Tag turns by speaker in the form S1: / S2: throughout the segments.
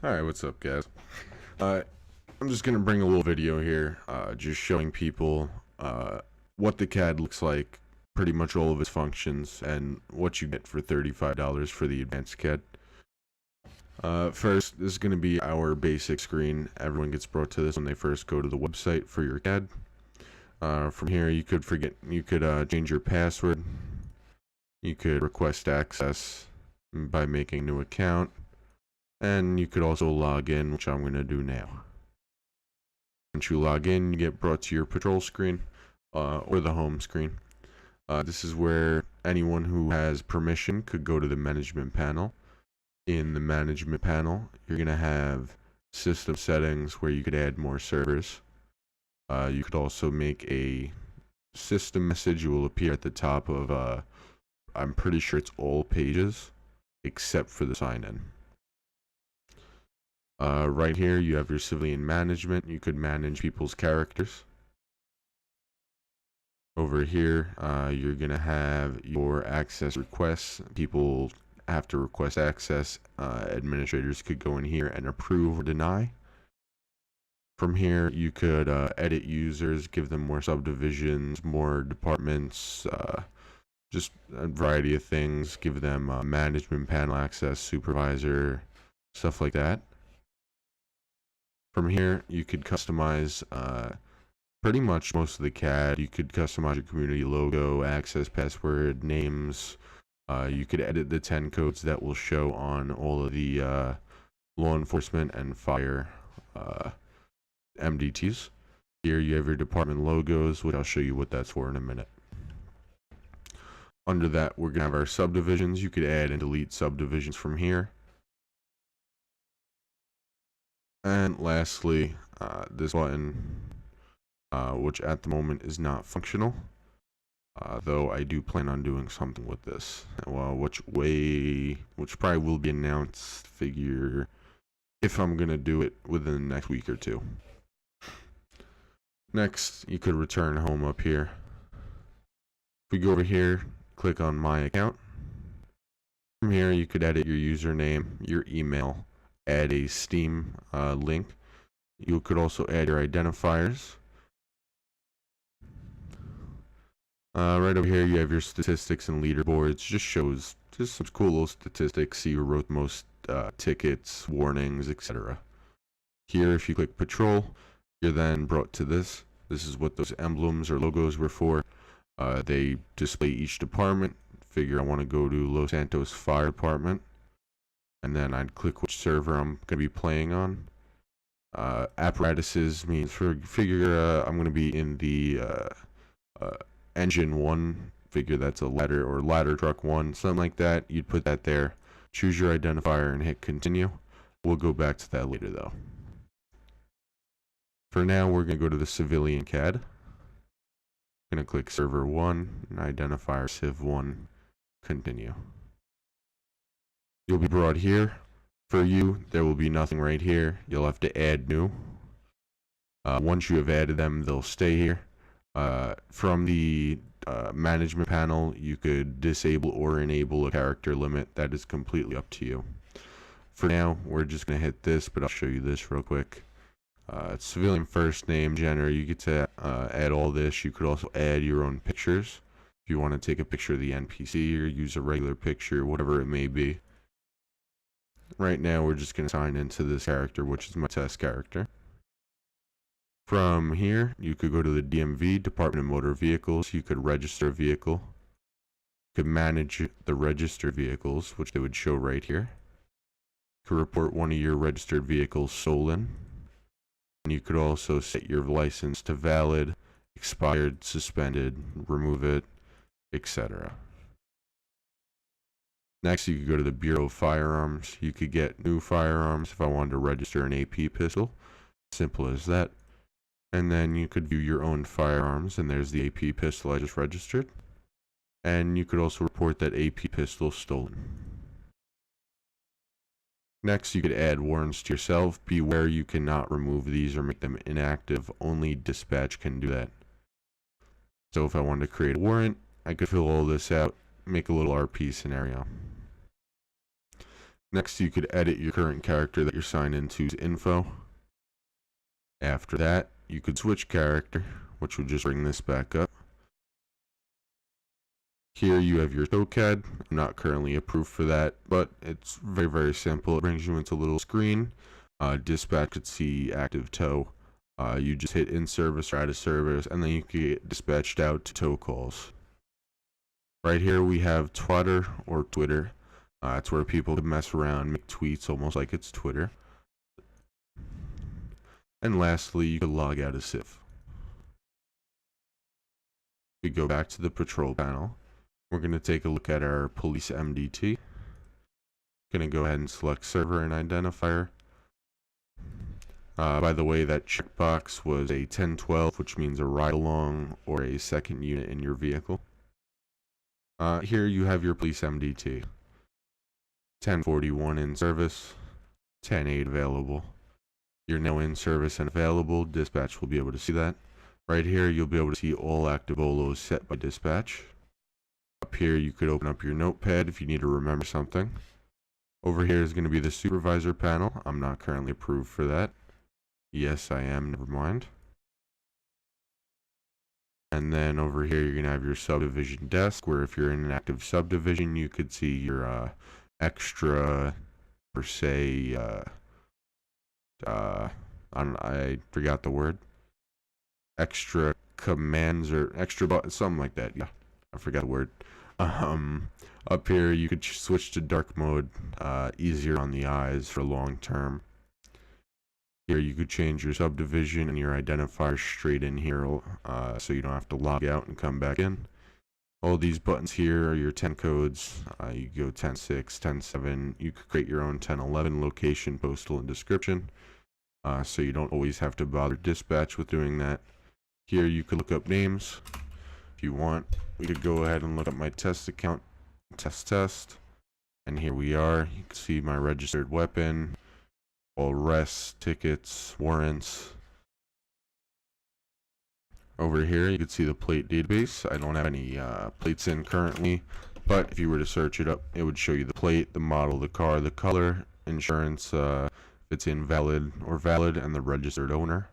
S1: Alright, what's up, guys? I'm just gonna bring a little video here, just showing people what the CAD looks like, pretty much all of its functions, and what you get for $35 for the Advanced CAD. First, this is gonna be our basic screen. Everyone gets brought to this when they first go to the website for your CAD. From here, you could change your password. You could request access by making a new account. And you could also log in, which I'm going to do now. Once you log in, you get brought to your patrol screen, or the home screen. This is where anyone who has permission could go to the management panel. In the management panel, you're going to have system settings where you could add more servers. You could also make a system message. It will appear at the top of, I'm pretty sure it's all pages, except for the sign-in. Right here, you have your civilian management. You could manage people's characters. Over here, you're going to have your access requests. People have to request access. Administrators could go in here and approve or deny. From here, you could edit users, give them more subdivisions, more departments, just a variety of things. Give them management panel access, supervisor, stuff like that. From here, you could customize pretty much most of the CAD. You could customize your community logo, access password, names. You could edit the 10 codes that will show on all of the law enforcement and fire MDTs. Here you have your department logos, which I'll show you what that's for in a minute. Under that, we're going to have our subdivisions. You could add and delete subdivisions from here. And lastly, this button, which at the moment is not functional, though I do plan on doing something with this. Well, which probably will be announced, figure, if I'm going to do it within the next week or two. Next, you could return home up here. If we go over here, click on My Account. From here, you could edit your username, your email, add a Steam link. You could also add your identifiers. Right over here, you have your statistics and leaderboards. Just shows some cool little statistics. See who wrote the most tickets, warnings, etc. Here, if you click Patrol, you're then brought to this. This is what those emblems or logos were for. They display each department. Figure I want to go to Los Santos Fire Department. And then I'd click which server I'm going to be playing on. Apparatuses means figure I'm going to be in the engine 1. Figure that's a ladder or ladder truck 1, something like that. You'd put that there. Choose your identifier and hit continue. We'll go back to that later though. For now, we're going to go to the civilian CAD. I'm going to click server 1, identifier civ 1, continue. You'll be brought here. For you, there will be nothing right here. You'll have to add new. Once you have added them, they'll stay here. From the management panel, you could disable or enable a character limit. That is completely up to you. For now, we're just going to hit this, but I'll show you this real quick. Civilian first name, gender, you get to add all this. You could also add your own pictures. If you want to take a picture of the NPC or use a regular picture, whatever it may be. Right now, we're just going to sign into this character, which is my test character. From here, you could go to the DMV, Department of Motor Vehicles. You could register a vehicle. You could manage the registered vehicles, which they would show right here. You could report one of your registered vehicles stolen. And you could also set your license to valid, expired, suspended, remove it, etc. Next, you could go to the Bureau of Firearms. You could get new firearms if I wanted to register an AP pistol. Simple as that. And then you could view your own firearms, and there's the AP pistol I just registered. And you could also report that AP pistol stolen. Next, you could add warrants to yourself. Beware, you cannot remove these or make them inactive. Only dispatch can do that. So if I wanted to create a warrant, I could fill all this out, make a little RP scenario. Next, you could edit your current character that you're signed into's info. After that, you could switch character, which will just bring this back up. Here you have your tow CAD. I'm not currently approved for that, but it's very, very simple. It brings you into a little screen. Dispatch could see active tow. You just hit in service or out of service, and then you can get dispatched out to tow calls. Right here we have Twitter or Twitter. It's where people can mess around, make tweets almost like it's Twitter. And lastly, you can log out of CIF. We go back to the patrol panel. We're going to take a look at our police MDT. Going to go ahead and select server and identifier. By the way, that checkbox was a 1012, which means a ride-along or a second unit in your vehicle. Here you have your police MDT. 1041 in service, 10-8 available. You're now in service and available. Dispatch will be able to see that. Right here, you'll be able to see all active OLOs set by dispatch. Up here, you could open up your notepad if you need to remember something. Over here is going to be the supervisor panel. I'm not currently approved for that. Yes, I am. Never mind. And then over here, you're going to have your subdivision desk, where if you're in an active subdivision, you could see your extra, per se, I forgot the word. Extra commands or extra buttons, something like that. Yeah, I forgot the word. Up here, you could switch to dark mode, easier on the eyes for long term. Here, you could change your subdivision and your identifier straight in here, so you don't have to log out and come back in. All these buttons here are your 10 codes. You go 10.6, 10.7. You could create your own 10.11 location, postal, and description, so you don't always have to bother dispatch with doing that. Here, you could look up names if you want. We could go ahead and look up my test account, test, and here we are. You can see my registered weapon, all arrests, tickets, warrants. Over here, you can see the plate database. I don't have any plates in currently, but if you were to search it up, it would show you the plate, the model, the car, the color, insurance, if it's invalid or valid, and the registered owner.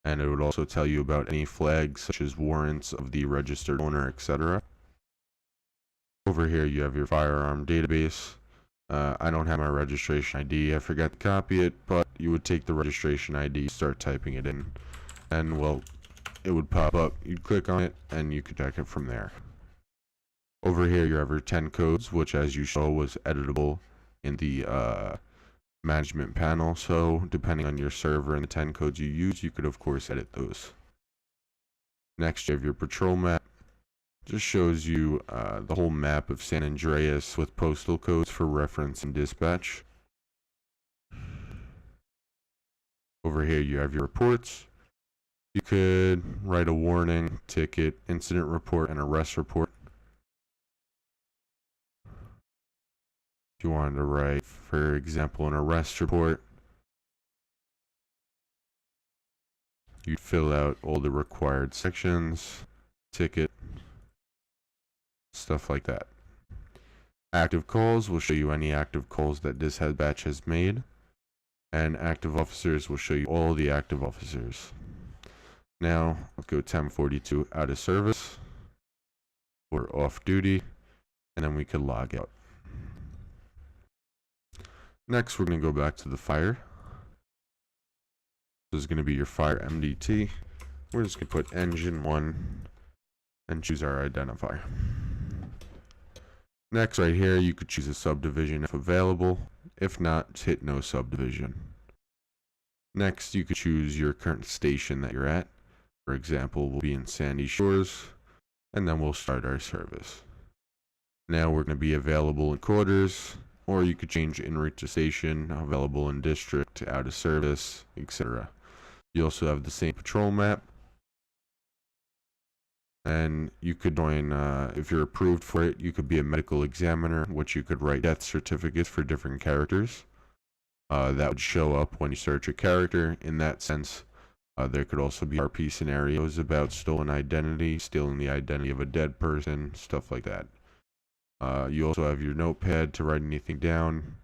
S1: And it would also tell you about any flags such as warrants of the registered owner, etc. Over here you have your firearm database. I don't have my registration ID. I forgot to copy it, but you would take the registration ID, start typing it in, and well, it would pop up. You'd click on it and you could check it from there. Over here you have your 10 codes, which as you saw was editable in the management panel, so depending on your server and the 10 codes you use, you could of course edit those. Next you have your patrol map. Just shows you the whole map of San Andreas with postal codes for reference and dispatch. Over here you have your reports. You could write a warning, ticket, incident report, and arrest report. If you wanted to write, for example, an arrest report, you'd fill out all the required sections, ticket, stuff like that. Active calls will show you any active calls that dispatch has made, and active officers will show you all the active officers. Now, let's go 1042 out of service or off duty, and then we can log out. Next, we're going to go back to the fire. This is going to be your fire MDT. We're just going to put engine 1 and choose our identifier. Next, right here, you could choose a subdivision if available. If not, hit no subdivision. Next, you could choose your current station that you're at. For example, we'll be in Sandy Shores, and then we'll start our service. Now we're going to be available in quarters, or you could change en route to station, available in district, out of service, etc. You also have the same patrol map, and you could join, if you're approved for it, you could be a medical examiner, which you could write death certificates for different characters. That would show up when you search a character. In that sense, there could also be RP scenarios about stolen identity, stealing the identity of a dead person, stuff like that. You also have your notepad to write anything down.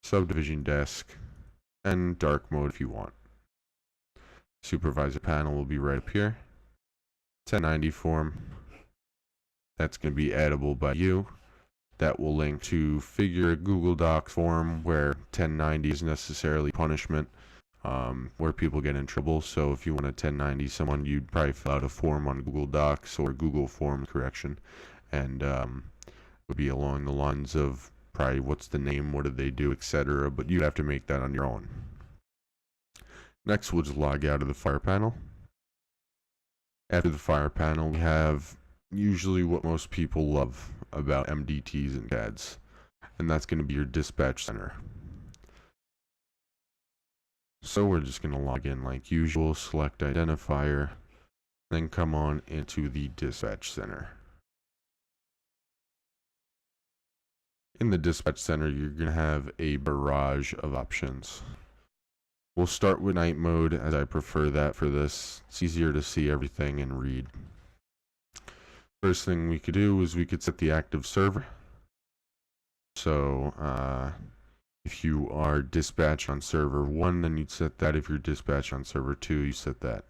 S1: subdivision desk, and dark mode if you want. Supervisor panel will be right up here. 1090 form. That's going to be addable by you. That will link to figure a Google Docs form where 1090 is necessarily punishment, where people get in trouble. So if you want a 1090 someone, you'd probably fill out a form on Google Docs or Google Forms correction, and would be along the lines of probably what's the name, what did they do, etc. But you'd have to make that on your own. Next, we'll just log out of the fire panel. After the fire panel, we have usually what most people love about MDTs and CADs, and that's going to be your dispatch center. So we're just going to log in like usual, select identifier, then come on into the dispatch center. In the dispatch center, you're going to have a barrage of options. We'll start with night mode, as I prefer that for this. It's easier to see everything and read. First thing we could do is we could set the active server. So if you are dispatched on server 1, then you'd set that. If you're dispatched on server 2, you set that.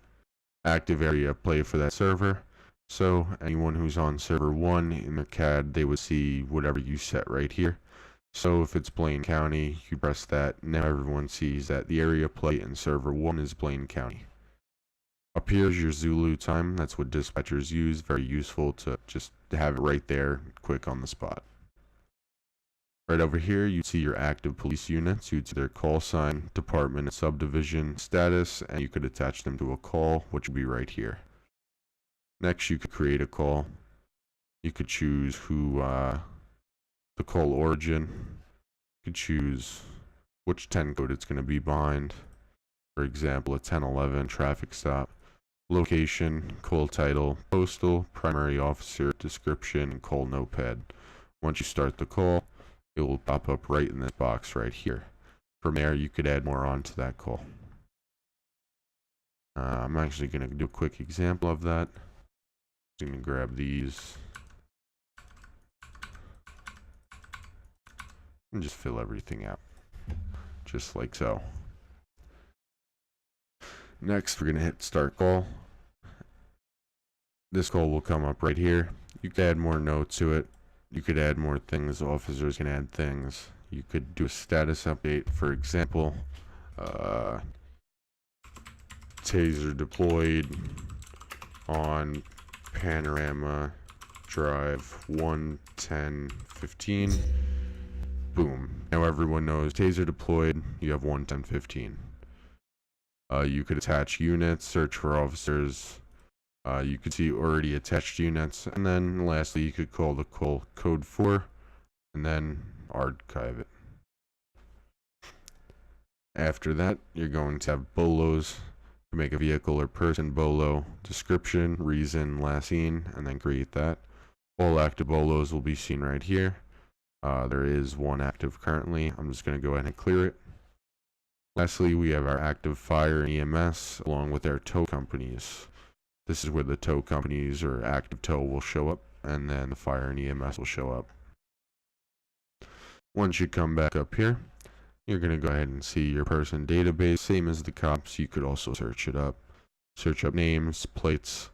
S1: Active area play for that server. So anyone who's on server 1 in the CAD, they would see whatever you set right here. So if it's Blaine County, you press that. Now everyone sees that the area play in server 1 is Blaine County. Up here is your Zulu time. That's what dispatchers use. Very useful to just have it right there, quick on the spot. Right over here, you see your active police units. You'd see their call sign, department, and subdivision status, and you could attach them to a call, which would be right here. Next, you could create a call. You could choose who the call origin. You could choose which 10 code it's going to be behind. For example, a 1011 traffic stop. Location, call title, postal, primary officer, description, and call notepad. Once you start the call, it will pop up right in this box right here. From there, you could add more onto that call. I'm actually going to do a quick example of that. I'm going to grab these and just fill everything out, just like so. Next, we're going to hit start call. This call will come up right here. You could add more notes to it. You could add more things. Officers can add things. You could do a status update. For example, taser deployed on Panorama Drive 11015. Boom. Now everyone knows taser deployed. You have 11015. You could attach units, search for officers. You could see already attached units, and then lastly you could call the call code 4 and then archive it. After that, you're going to have bolos to make a vehicle or person bolo, description, reason, last seen, and then create that. All active bolos will be seen right here. There is one active currently. I'm just going to go ahead and clear it. Lastly, we have our active fire and EMS along with our tow companies. This is where the tow companies or active tow will show up, and then the fire and EMS will show up. Once you come back up here, you're going to go ahead and see your person database. Same as the cops, you could also search it up. Search up names, plates.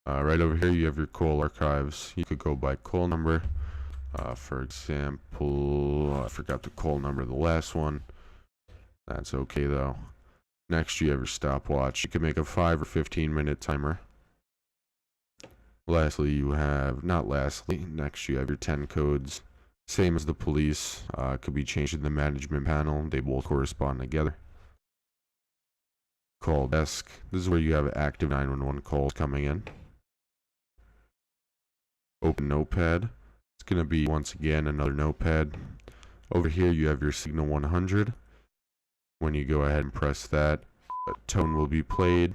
S1: Right over here you have your call archives. You could go by call number. For example, I forgot the call number of the last one. That's okay though. Next you have your stopwatch. You can make a 5 or 15-minute timer. Lastly you have, next you have your 10 codes. Same as the police. Could be changed in the management panel. They both correspond together. Call desk. This is where you have active 911 calls coming in. Open notepad. It's going to be once again another notepad. Over here you have your signal 100. When you go ahead and press that, a tone will be played.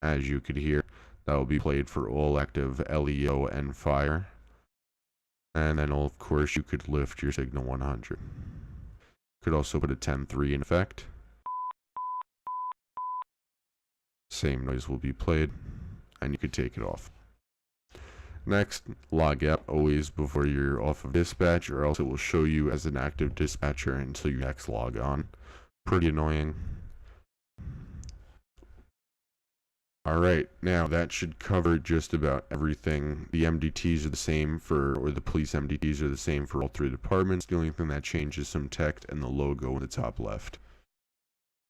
S1: As you could hear, that will be played for all active LEO and fire. And then of course you could lift your signal 100. Could also put a 10-3 in effect. Same noise will be played, and you could take it off. Next, log out always before you're off of dispatch, or else it will show you as an active dispatcher until you next log on. Pretty annoying. Alright, now that should cover just about everything. The MDTs are the same or the police MDTs are the same for all three departments. The only thing that changes is some text and the logo in the top left.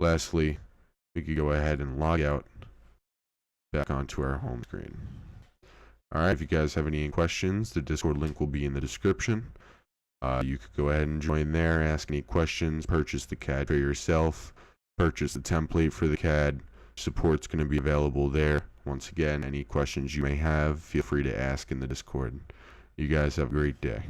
S1: Lastly, we could go ahead and log out back onto our home screen. Alright, if you guys have any questions, the Discord link will be in the description. You could go ahead and join there, ask any questions, purchase the CAD for yourself, purchase the template for the CAD. Support's going to be available there. Once again, any questions you may have, feel free to ask in the Discord. You guys have a great day.